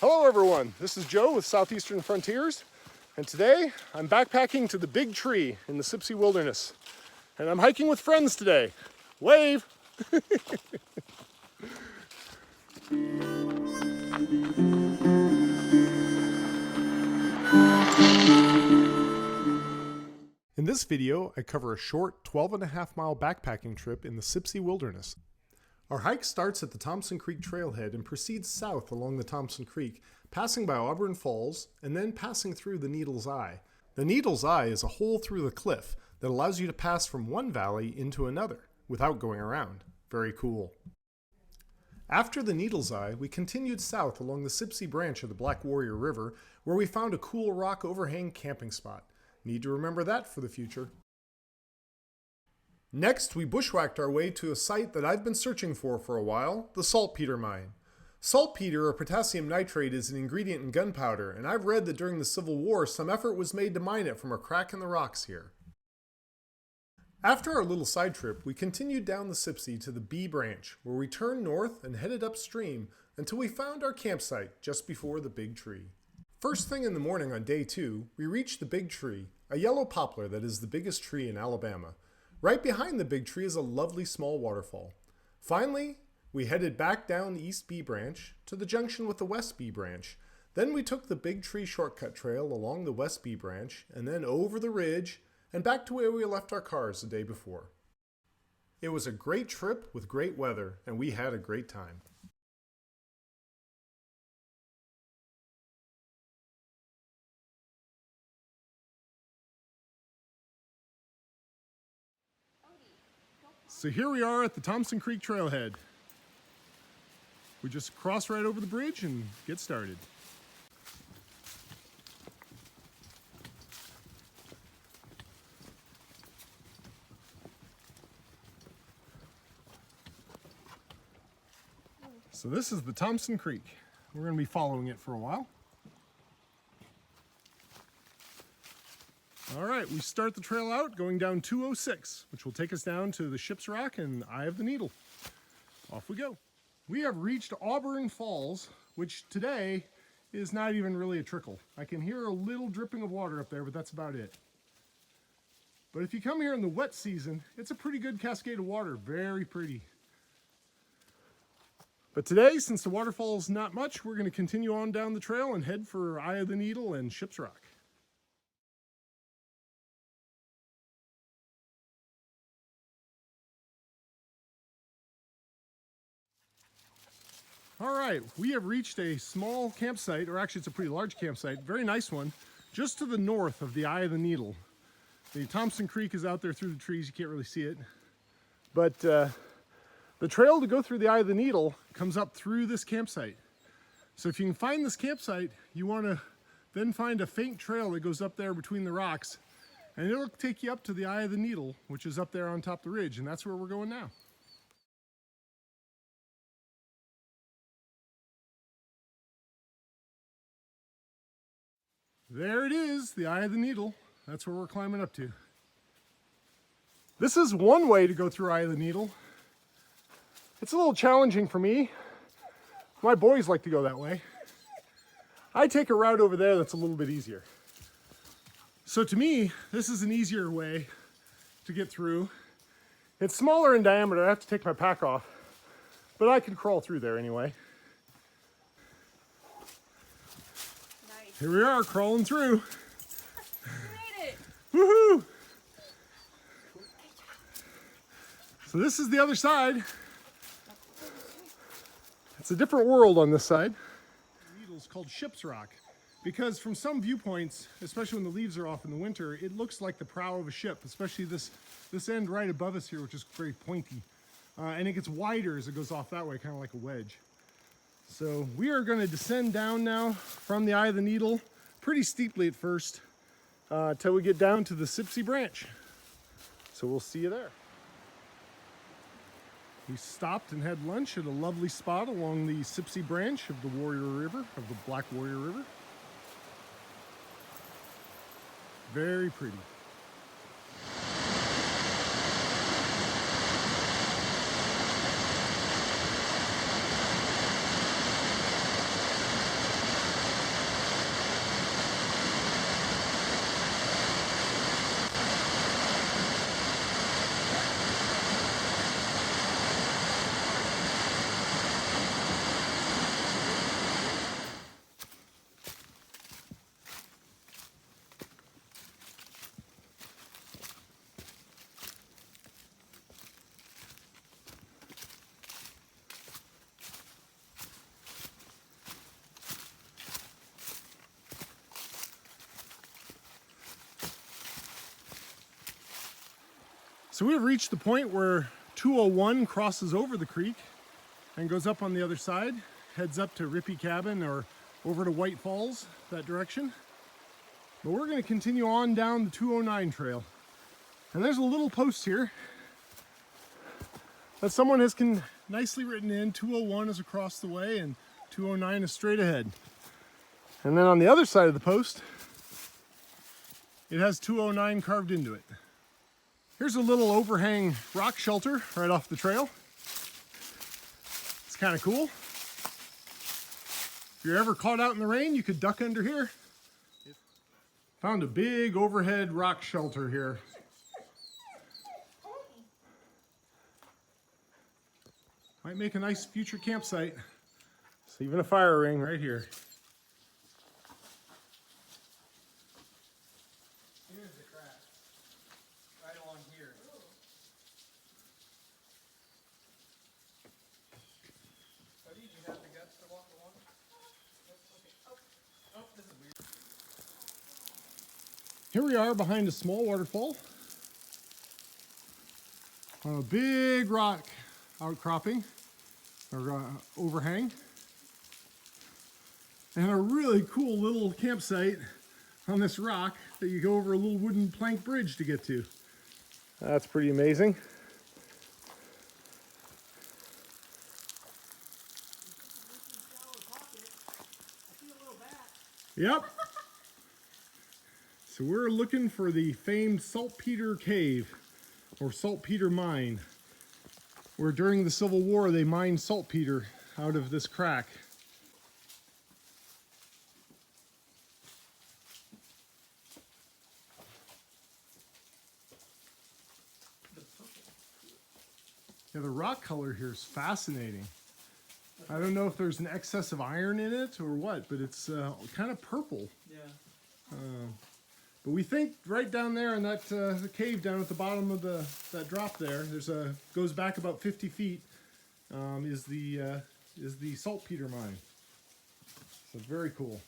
Hello everyone, this is Joe with Southeastern Frontiers, and today I'm backpacking to the Big Tree in the Sipsey Wilderness. And I'm hiking with friends today. Wave! In this video, I cover a short 12.5-mile backpacking trip in the Sipsey Wilderness. Our hike starts at the Thompson Creek trailhead and proceeds south along the Thompson Creek, passing by Auburn Falls and then passing through the Needle's Eye. The Needle's Eye is a hole through the cliff that allows you to pass from one valley into another without going around. Very cool. After the Needle's Eye, we continued south along the Sipsey Branch of the Black Warrior River, where we found a cool rock overhang camping spot. Need to remember that for the future. Next, we bushwhacked our way to a site that I've been searching for a while, the saltpeter mine. Saltpeter, or potassium nitrate, is an ingredient in gunpowder, and I've read that during the Civil War some effort was made to mine it from a crack in the rocks here. After our little side trip, we continued down the Sipsey to the B Branch, where we turned north and headed upstream until we found our campsite just before the Big Tree. First thing in the morning on day 2, we reached the Big Tree, a yellow poplar that is the biggest tree in Alabama. Right behind the Big Tree is a lovely small waterfall. Finally, we headed back down East B Branch to the junction with the West B Branch. Then we took the Big Tree shortcut trail along the West B Branch and then over the ridge and back to where we left our cars the day before. It was a great trip with great weather, and we had a great time. So here we are at the Thompson Creek trailhead. We just cross right over the bridge and get started. So this is the Thompson Creek. We're going to be following it for a while. All right, we start the trail out going down 206, which will take us down to the Ship's Rock and Eye of the Needle. Off we go. We have reached Auburn Falls, which today is not even really a trickle. I can hear a little dripping of water up there, but that's about it. But if you come here in the wet season, it's a pretty good cascade of water, very pretty. But today, since the waterfall's not much, we're going to continue on down the trail and head for Eye of the Needle and Ship's Rock. All right, we have reached a small campsite, or actually it's a pretty large campsite, very nice one, just to the north of the Eye of the Needle. The Thompson Creek is out there through the trees, you can't really see it. But the trail to go through the Eye of the Needle comes up through this campsite. So if you can find this campsite, you want to then find a faint trail that goes up there between the rocks, and it'll take you up to the Eye of the Needle, which is up there on top of the ridge, and that's where we're going now. There it is, the Eye of the Needle. That's where we're climbing up to. This is one way to go through Eye of the Needle. It's a little challenging for me. My boys like to go that way. I take a route over there that's a little bit easier. So to me, this is an easier way to get through. It's smaller in diameter, I have to take my pack off, but I can crawl through there anyway. Here we are, crawling through. We made it! Woohoo! So this is the other side. It's a different world on this side. The needle's called Ship's Rock because from some viewpoints, especially when the leaves are off in the winter, it looks like the prow of a ship, especially this end right above us here, which is very pointy. And it gets wider as it goes off that way, kind of like a wedge. So we are going to descend down now from the Eye of the Needle, pretty steeply at first, till we get down to the Sipsey Branch. So we'll see you there. We stopped and had lunch at a lovely spot along the Sipsey Branch of the Warrior River, of the Black Warrior River. Very pretty. So we've reached the point where 201 crosses over the creek and goes up on the other side, heads up to Rippy Cabin or over to White Falls, that direction. But we're going to continue on down the 209 trail. And there's a little post here that someone has nicely written in. 201 is across the way and 209 is straight ahead. And then on the other side of the post, it has 209 carved into it. Here's a little overhang rock shelter right off the trail. It's kind of cool. If you're ever caught out in the rain, you could duck under here. Found a big overhead rock shelter here. Might make a nice future campsite. So even a fire ring right here. Here's the crack. Right along here. Buddy, do you have the guts to walk along? Okay. Oh, this is weird. Here we are behind a small waterfall on a big rock outcropping or overhang, and a really cool little campsite on this rock that you go over a little wooden plank bridge to get to. That's pretty amazing. Yep. So we're looking for the famed Saltpeter Cave or Saltpeter Mine, where during the Civil War they mined saltpeter out of this crack. Yeah, the rock color here is fascinating. I don't know if there's an excess of iron in it or what, but it's kind of purple. Yeah. But we think right down there in that the cave down at the bottom of that drop there, goes back about 50 feet, is the saltpeter mine. So very cool.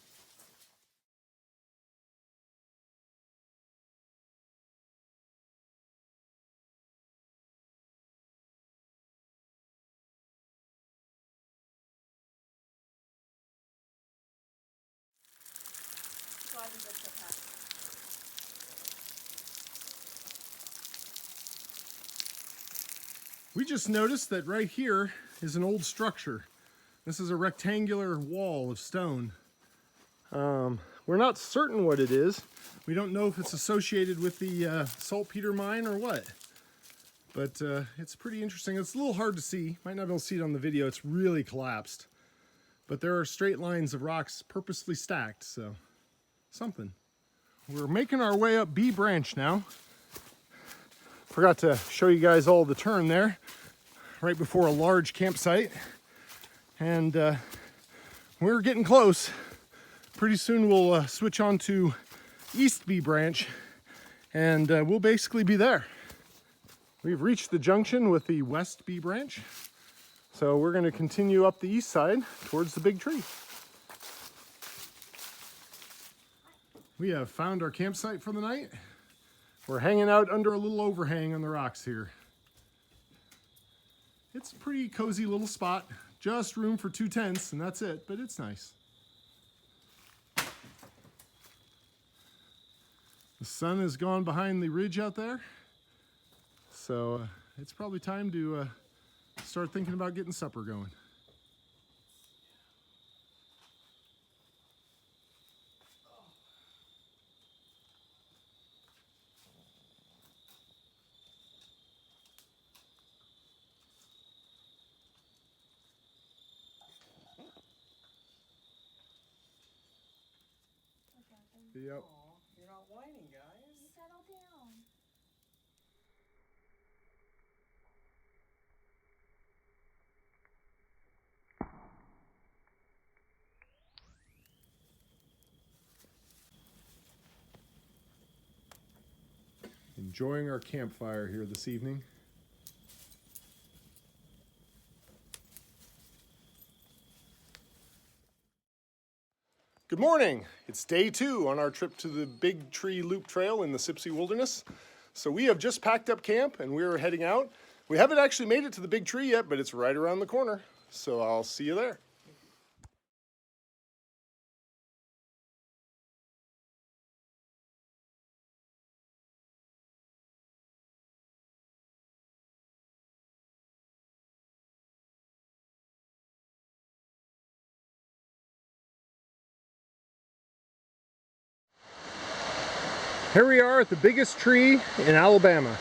We just noticed that right here is an old structure. This is a rectangular wall of stone. We're not certain what it is. We don't know if it's associated with the saltpeter mine or what. But it's pretty interesting. It's a little hard to see. Might not be able to see it on the video. It's really collapsed. But there are straight lines of rocks purposely stacked, so something. We're making our way up B Branch now. Forgot to show you guys all the turn there, right before a large campsite. And we're getting close. Pretty soon we'll switch on to East B Branch, and we'll basically be there. We've reached the junction with the West B Branch, so we're going to continue up the east side towards the big tree. We have found our campsite for the night. We're hanging out under a little overhang on the rocks here. It's a pretty cozy little spot. Just room for 2 tents, and that's it, but it's nice. The sun has gone behind the ridge out there, so it's probably time to start thinking about getting supper going. Yep. Aw, you're not whining, guys. Settle down. Enjoying our campfire here this evening. Good morning. It's day 2 on our trip to the Big Tree Loop Trail in the Sipsey Wilderness. So we have just packed up camp and we're heading out. We haven't actually made it to the big tree yet, but it's right around the corner. So I'll see you there. Here we are at the biggest tree in Alabama.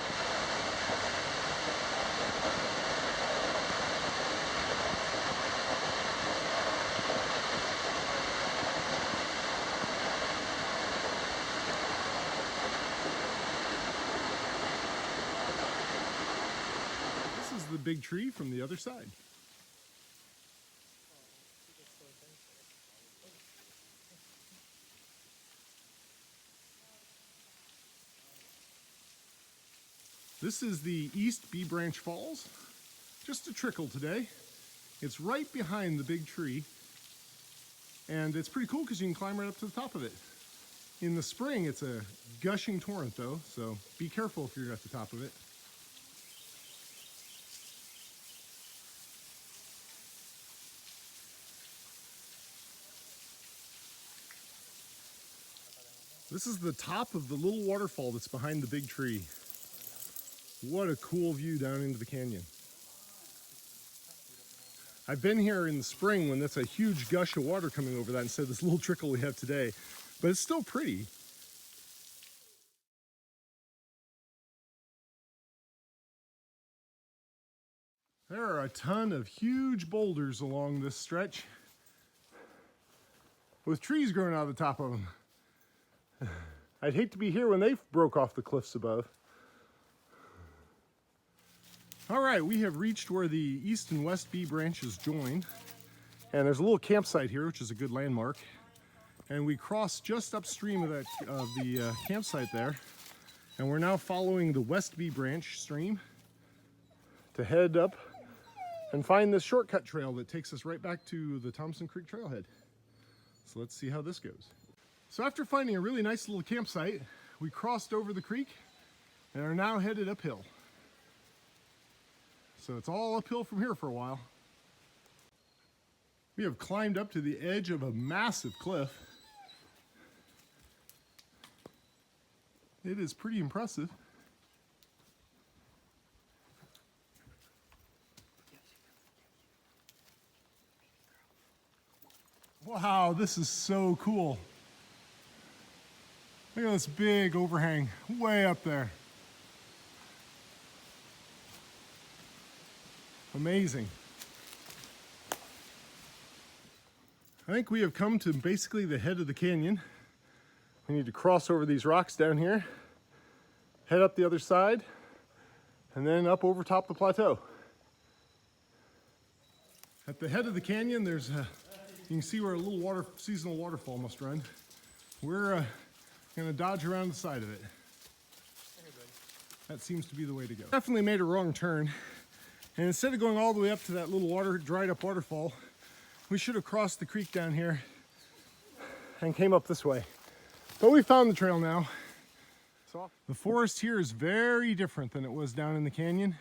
This is the big tree from the other side. This is the East Bee Branch Falls. Just a trickle today. It's right behind the big tree. And it's pretty cool because you can climb right up to the top of it. In the spring, it's a gushing torrent though, so be careful if you're at the top of it. This is the top of the little waterfall that's behind the big tree. What a cool view down into the canyon. I've been here in the spring when that's a huge gush of water coming over that instead of this little trickle we have today, but it's still pretty. There are a ton of huge boulders along this stretch with trees growing out of the top of them. I'd hate to be here when they broke off the cliffs above. All right, we have reached where the East and West Bee branches join. And there's a little campsite here, which is a good landmark. And we crossed just upstream of the campsite there. And we're now following the West Bee Branch stream to head up and find this shortcut trail that takes us right back to the Thompson Creek trailhead. So let's see how this goes. So after finding a really nice little campsite, we crossed over the creek and are now headed uphill. So it's all uphill from here for a while. We have climbed up to the edge of a massive cliff. It is pretty impressive. Wow, this is so cool. Look at this big overhang way up there. Amazing. I think we have come to basically the head of the canyon. We need to cross over these rocks down here, head up the other side, and then up over top the plateau. At the head of the canyon, there's you can see where a little seasonal waterfall must run. We're gonna dodge around the side of it. That seems to be the way to go. Definitely made a wrong turn. And instead of going all the way up to that little dried up waterfall, we should have crossed the creek down here and came up this way. But we found the trail now. So the forest here is very different than it was down in the canyon.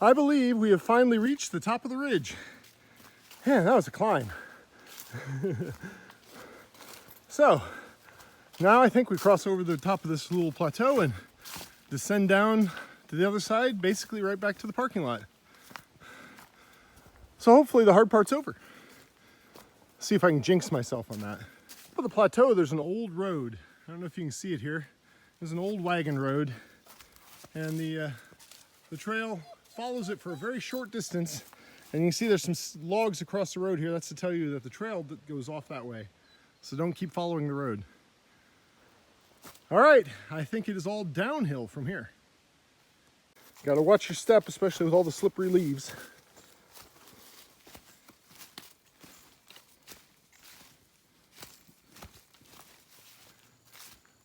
I believe we have finally reached the top of the ridge. Man, that was a climb. So now I think we cross over the top of this little plateau and descend down to the other side, basically right back to the parking lot. So hopefully the hard part's over. See if I can jinx myself on that. On the plateau, there's an old road. I don't know if you can see it here. There's an old wagon road, and the trail follows it for a very short distance. And you can see there's some logs across the road here. That's to tell you that the trail goes off that way. So don't keep following the road. All right, I think it is all downhill from here. Got to watch your step, especially with all the slippery leaves.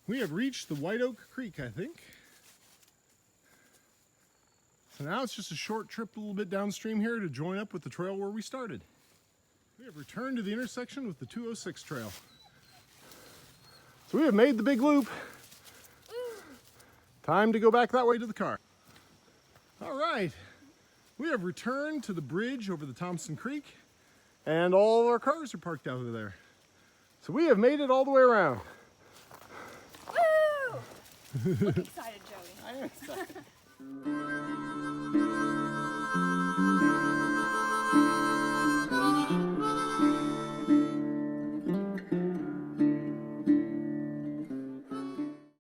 We have reached the White Oak Creek, I think. So now it's just a short trip a little bit downstream here to join up with the trail where we started. We have returned to the intersection with the 206 trail. So we have made the big loop. Time to go back that way to the car. All right, we have returned to the bridge over the Thompson Creek, and all of our cars are parked out of there. So we have made it all the way around. Woo! Look excited, Joey. I am excited.